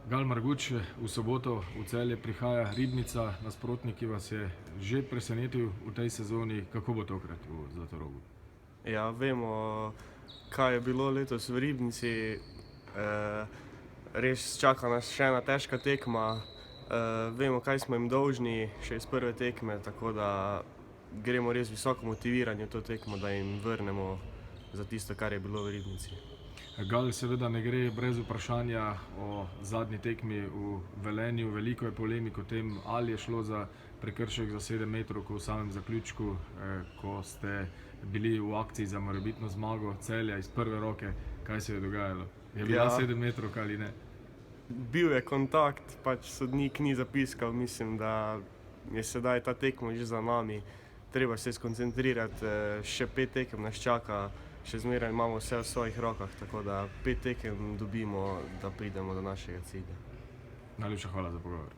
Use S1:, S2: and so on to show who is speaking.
S1: Gal Marguč, v soboto v Celje prihaja Ribnica, nasprotnik, ki vas je že presenetil v tej sezoni. Kako bo tokrat v Zlatorogu?
S2: Ja, vemo, kaj je bilo letos v Ribnici. Res čaka nas še ena težka tekma. Vemo, kaj smo jim dolžni še iz prve tekme, tako da gremo res visoko motivirani v to tekmo, da jim vrnemo za tisto, kar je bilo v Ribnici.
S1: Gal, seveda ne gre brez vprašanja o zadnji tekmi v Velenju. Veliko je polemik o tem, ali je šlo za prekršek za 7 metrov v samem zaključku, ko ste bili v akciji za morebitno zmago Celja iz prve roke. Kaj se je dogajalo? Je bila 7 metrov ali ne?
S2: Bil je kontakt, pač sodnik ni zapiskal. Mislim, da je sedaj ta tekma že za nami. Treba se skoncentrirati, še 5 tekem nas čaka. Še zmeraj imamo vse v svojih rokah, tako da 5 tekem dobimo, da pridemo do našega cilja.
S1: Najlepša hvala za pogovor.